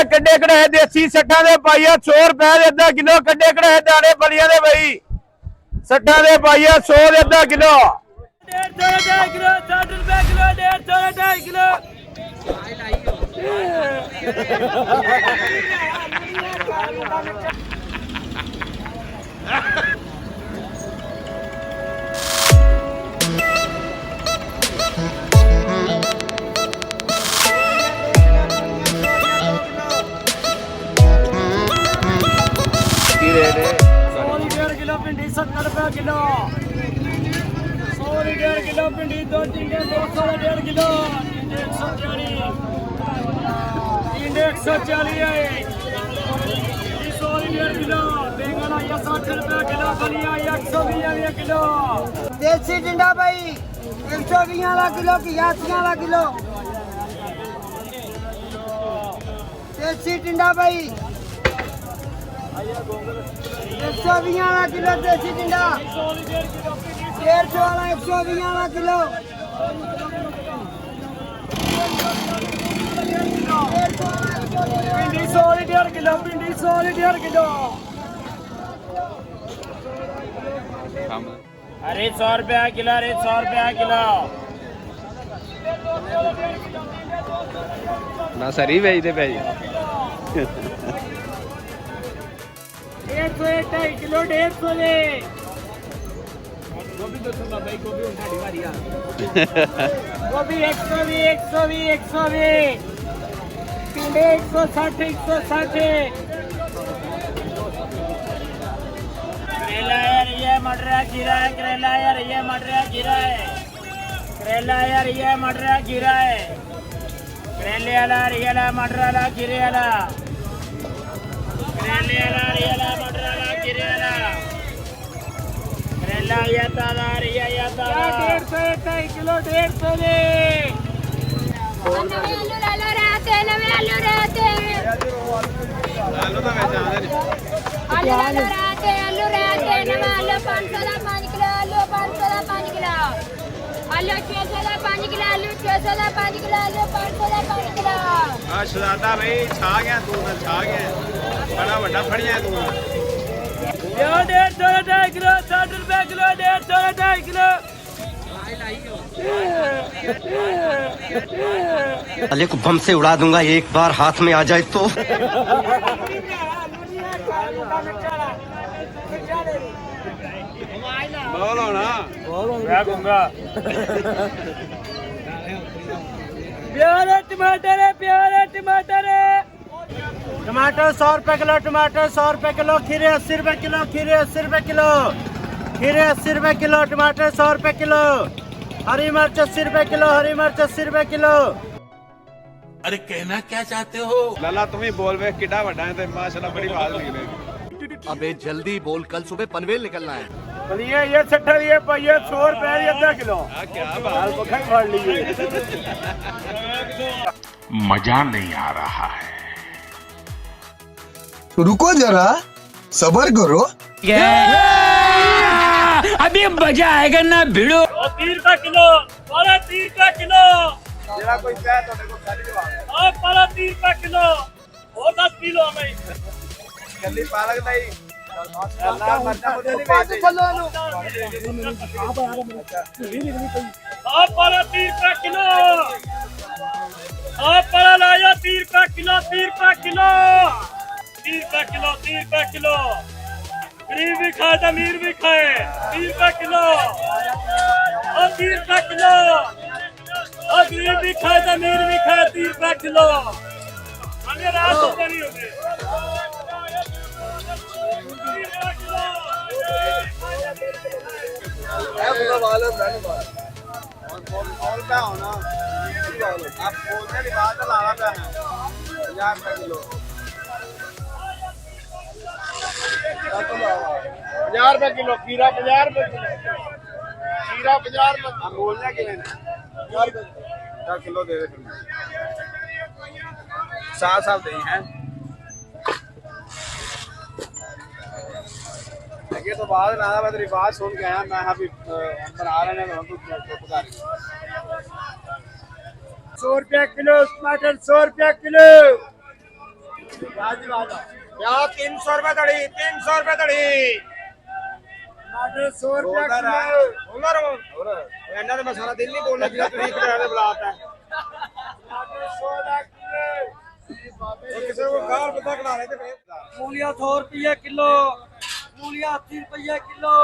ये कड्डे कढ़ाए देसी सट्टा दे पाइया 100 रुपए दे अद्धा किलो कड्डे कढ़ाए दाने बलिया दे भाई सट्टा दे पाइया 100 दे अद्धा किलो 150 किलो 60 रुपए किलो 150 किलो किलो भिंडी 70 रुपए किलो 100 किलो भिंडी 2 टिंडे 200 1.5 किलो 140 140 है 100 किलो बैंगन आया 60 रुपए किलो फलिया 120 किलो देसी टिंडा भाई 120 वाला किलो की 80 वाला किलो देसी टिंडा भाई 120 वाला किलो देसी टिंडा 150 वाला 120 वाला किलो 150 किलो भिंडी 100 किलो अरे 100 रुपया किलो अरे 100 रुपया किलो ना सरी भेजते भाई 102 किलो 150 ले गोभी 120 120 टिंडे 160 करेला यार ये मटर खीरा है करेला यार ये मटर खीरा है करेला यार ये मटर खीरा है करेले वाला रियला मटर वाला खीरे वाला करेले वाला रियला मटर वाला खीरे वाला करेला ये ताजा रिया ये ताजा 150 किलो 150 ले नवे आलू रहते आलू तो मैं जाने आलू रहते नवे आलू 500 का 5 किलो आलू 500 का 5 किलो आलू 600 का 5 किलो आलू 600 का 5 किलो आलू 500 का 5 किलो आ शहजादा भाई छा गया तू ना छा गया बड़ा बड़ा फड़िया तू यो 150 किलो 60 रुपए किलो 150 किलो साले को बम से उड़ा दूंगा एक बार हाथ में आ जाए तो बोलो ना मैं कहूँगा प्यारे टमाटर है टमाटर 100 रुपए किलो टमाटर 100 रुपए किलो खीरे 80 रुपए किलो खीरे 80 रुपए किलो खीरे 80 रुपए किलो टमाटर 100 रुपए किलो हरी मिर्च 80 रुपए किलो हरी मिर्च 80 रुपए किलो अरे कहना क्या चाहते हो लाला तुम ही बोल वे किड्डा बड़ा है ते माशाल्लाह बड़ी बात निकलेगी अबे जल्दी बोल कल सुबह पनवेल निकलना है बोलिए ये 60 ये पाइए 100 रुपए ये आधा किलो क्या बात पकड़ फाड़ लीजिए मजा नहीं आ रहा है रुको जरा सबर करो अभी मजा आएगा ना भिड़ो 30 रुपए किलो 30 रुपए किलो जेड़ा कोई कहे तो देखो खाली जवाब और 30 रुपए किलो और 10 किलो हमें जल्दी पालक नहीं अल्लाह मरना मुझे नहीं और 30 रुपए किलो और पड़ा लाया 30 रुपए किलो 30 रुपए किलो 30 रुपए किलो गरीब भी खाए तो अमीर भी खाए 30 रुपए किलो और 30 रुपए किलो और गरीब भी खाए तो अमीर भी खाए 30 रुपए किलो हमें रात होता नहीं होगी और क्या होना आप बोलने की बात लाना पे है 50 रुपए किलो 50 रुपए किलो खीरा 50 रुपए किलो खीरा 50 रुपए हम बोलने के लिए 50 किलो दे दे साथ साथ दे हैं ये तो बात ना मैं तेरी बात सुन के आया मैं अभी बना रहे हैं तो चुप कर 100 रुपया किलो टमाटर 100 रुपया किलो प्याज 300 रुपए धड़ी 300 रुपए धड़ी 100 रुपए किलो ਇਹਨਾਂ ਨੇ ਮੈਂ ਸਾਰਾ ਦਿਨ ਨਹੀਂ ਬੋਲਣਾ ਜਿਹੜਾ ਤੁਸੀਂ ਕਿਹੜੇ ਬੁਲਾਤਾ ਕਿਸੇ ਨੂੰ ਗਾਲ ਪਤਾ ਕਢਾ ਲੈ ਤੇ मूलिया 100 रुपये किलो, मूलिया 80 रुपये किलो,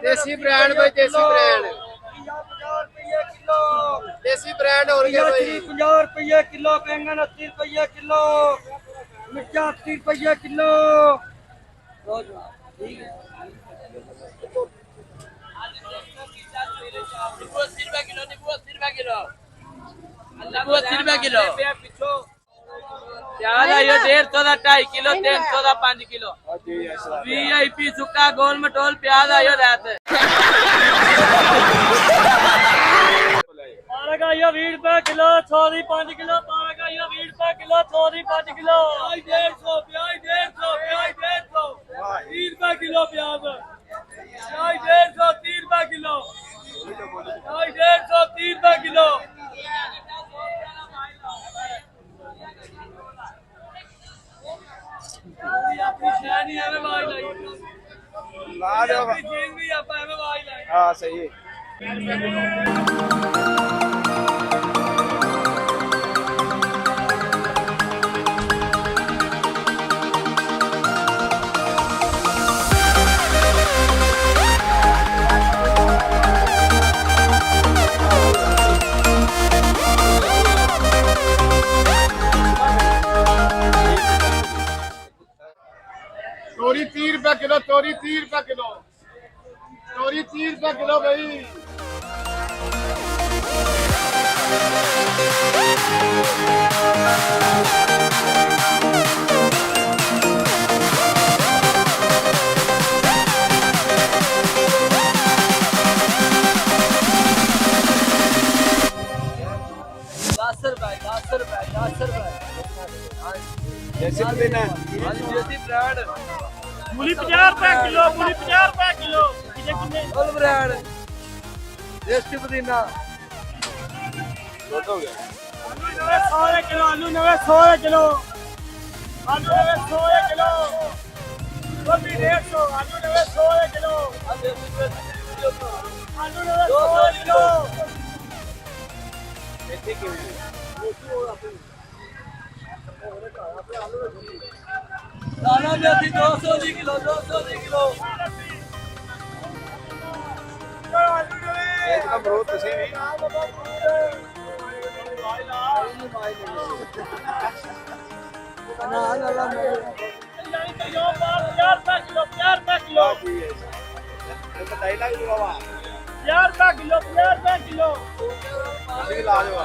देसी ब्रांड भाई देसी ब्रांड 50 रुपये किलो, देसी ब्रांड हो रही है भाई 50 रुपये किलो, बैंगन 80 रुपये किलो, मिर्चा 80 रुपये किलो। प्याज आयो 150 का 2.5 किलो 300 का 5 किलो VIP सुक्का गोल मटोल प्याज आयो रात पालक आयो 20 रुपए किलो 100 दी 5 किलो पालक आयो 20 रुपए किलो 100 दी 5 किलो प्याज 150 प्याज 150 30 रुपए किलो प्याज 150 30 रुपए किलो 150 30 रुपए किलो अपनी शहरी है में आवाज लाई ला दो अपनी चीज भी आप में आवाज लाई हां सही है तोरी 30 रुपए किलो तोरी 30 रुपए किलो तोरी 30 रुपए किलो भाई जैसे पुदीना देसी ब्रांड मूली 50 रुपए किलो मूली 50 रुपए किलो कितने कितने गोल ब्रांड देसी पुदीना हो गया आलू 100 किलो आलू 100 किलो आलू 100 किलो गोभी 150 आलू 100 किलो आलू 200 किलो दाना मेथी 200 किलो 200 किलो एक का बहुत ਤੁਸੀਂ ਵੀ किलो ਅਸੀਂ ਲਾ ਦਿਓ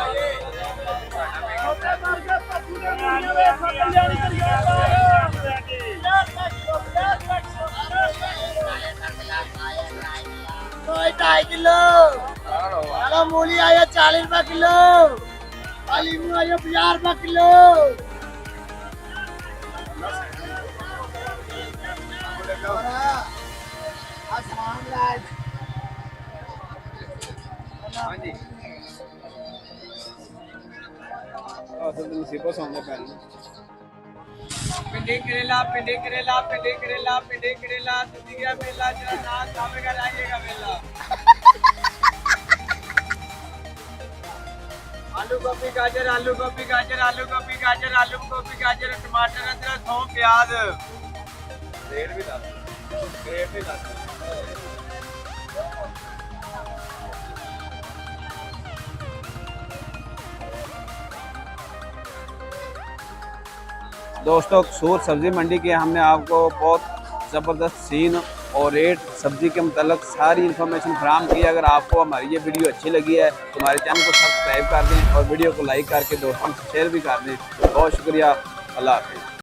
किलो मूली आया 40 रुपए किलो नींबू आया 50 रुपए किलो हाँ जी मुसीबत होने पहले भिंडी करेला भिंडी करेला भिंडी करेला भिंडी करेला दुधिया मेला जरा नाच खावेगा लाइएगा मेला आलू गोभी गाजर आलू गोभी गाजर आलू गोभी गाजर आलू गोभी गाजर टमाटर अदरक थोम प्याज रेट भी दस दोस्तों सूर सब्जी मंडी के हमने आपको बहुत ज़बरदस्त सीन और रेट सब्जी के मतलब सारी इन्फॉर्मेशन फराहम की। अगर आपको हमारी ये वीडियो अच्छी लगी है तो हमारे चैनल को सब्सक्राइब कर दें और वीडियो को लाइक करके दोस्तों से शेयर भी कर दें। बहुत शुक्रिया, अल्लाह हाफ़िज़।